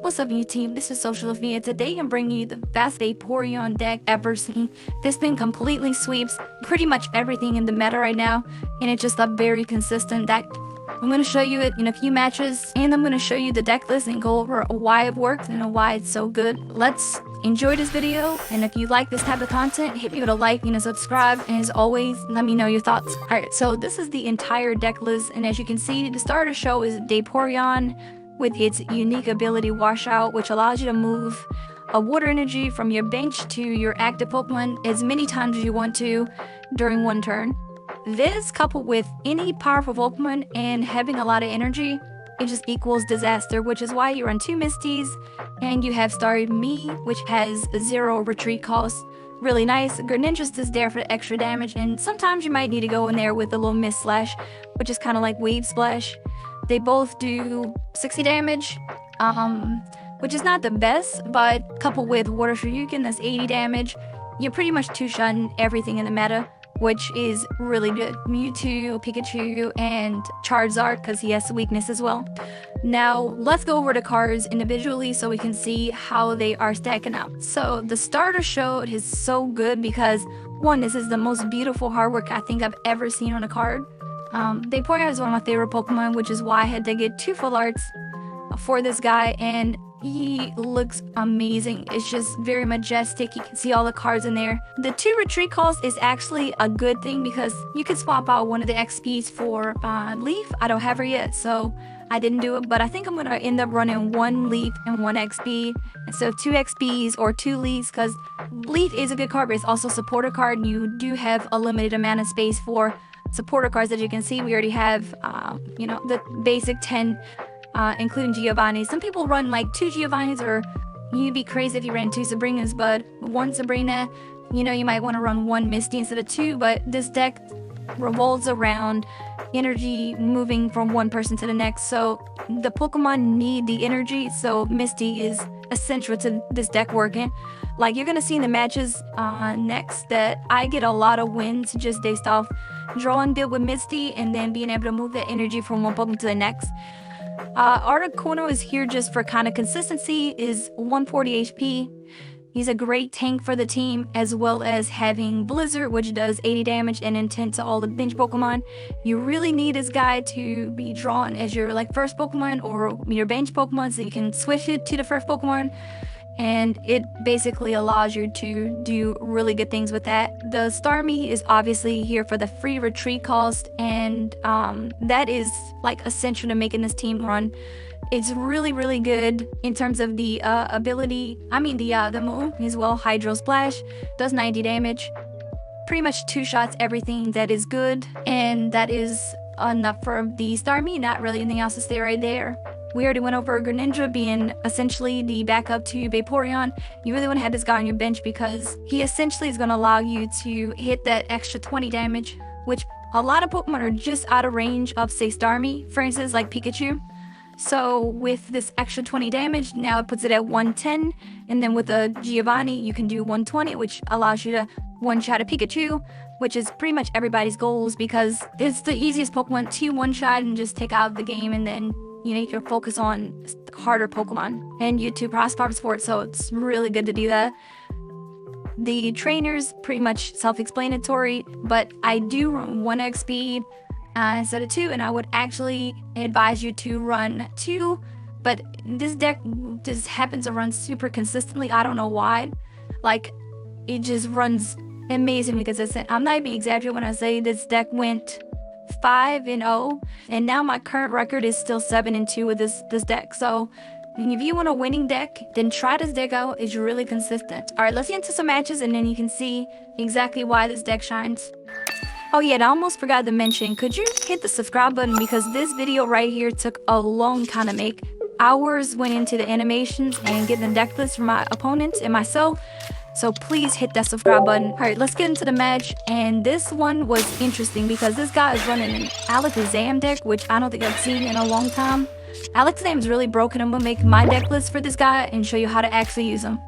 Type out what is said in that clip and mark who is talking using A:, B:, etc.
A: What's up YouTube, this is SocialSophia. Today I'm bringing you the best Vaporeon deck ever seen. This thing completely sweeps pretty much everything in the meta right now, and it's just a very consistent deck. I'm going to show you it in a few matches, and I'm going to show you the deck list and go over why it works and why it's so good. Let's enjoy this video, and if you like this type of content, hit me with a like and a subscribe, and as always, let me know your thoughts. Alright, so this is the entire deck list, and as you can see, the start of the show is Vaporeon with its unique ability Washout, which allows you to move a water energy from your bench to your active Pokemon as many times as you want to during one turn. This, coupled with any powerful Pokemon and having a lot of energy, it just equals disaster, which is why you run 2 Misties, and you have Me, which has 0 retreat cost. Really nice. AcquaNINJA is there for the extra damage, and sometimes you might need to go in there with a little Mist Slash, which is kind of like Wave Splash. They both do 60 damage, which is not the best, but coupled with Water Shoryuken, that's 80 damage. You're pretty much two-shotting everything in the meta, which is really good. Mewtwo, Pikachu, and Charizard, because he has a weakness as well. Now, let's go over the cards individually so we can see how they are stacking up. So, the starter showed is so good because, one, this is the most beautiful artwork I think I've ever seen on a card. Vaporeon is one of my favorite Pokemon, which is why I had to get 2 full arts for this guy, and he looks amazing. It's just very majestic. You can see all the cards in there. The 2 retreat calls is actually a good thing because you can swap out one of the XPs for Leaf. I don't have her yet, so I didn't do it, but I think I'm gonna end up running 1 Leaf and 1 XP. So 2 XPs or 2 Leafs, because Leaf is a good card, but it's also a supporter card, and you do have a limited amount of space for supporter cards. As you can see, we already have the basic 10, including Giovanni. Some people run like 2 Giovannis, or you'd be crazy if you ran 2 Sabrinas, but 1 Sabrina, you might want to run 1 Misty instead of 2, but this deck revolves around energy moving from one person to the next, so the Pokemon need the energy, so Misty is essential to this deck working. Like, you're gonna see in the matches next that I get a lot of wins just based off drawing build with Misty and then being able to move that energy from one Pokemon to the next. Articuno is here just for kind of consistency, is 140 HP. He's a great tank for the team, as well as having Blizzard, which does 80 damage and intent to all the bench Pokemon. You really need this guy to be drawn as your first Pokemon or your bench Pokemon, so you can switch it to the first Pokemon. And it basically allows you to do really good things with that. The Starmie is obviously here for the free retreat cost, and that is essential to making this team run. It's really, really good in terms of the ability. The move as well. Hydro Splash does 90 damage. Pretty much 2 shots everything that is good, and that is enough for the Starmie. Not really anything else to stay right there. We already went over AcquaNINJA being essentially the backup to Vaporeon. You really want to have this guy on your bench because he essentially is going to allow you to hit that extra 20 damage, which a lot of Pokemon are just out of range of, say, Starmie, for instance, like Pikachu. So with this extra 20 damage, now it puts it at 110, and then with a Giovanni, you can do 120, which allows you to one-shot a Pikachu, which is pretty much everybody's goals because it's the easiest Pokemon to one-shot and just take out of the game, and then you can focus on harder Pokemon and YouTube Prospect Sport, so it's really good to do that. The trainers, pretty much self-explanatory, but I do run 1 XP instead of 2, and I would actually advise you to run 2, but this deck just happens to run super consistently. I don't know why. It just runs amazing because I'm not even exaggerating when I say this deck went 5-0, and now my current record is still 7-2 with this deck. So if you want a winning deck, then try this deck out. It's really consistent. Alright, let's get into some matches, and then you can see exactly why this deck shines. Oh yeah, and I almost forgot to mention, could you hit the subscribe button, because this video right here took a long time to make. Hours went into the animations and getting the deck list for my opponents and myself. So please hit that subscribe button. Alright, let's get into the match. And this one was interesting because this guy is running an Alakazam deck, which I don't think I've seen in a long time. Alakazam is really broken. I'm gonna make my deck list for this guy and show you how to actually use him.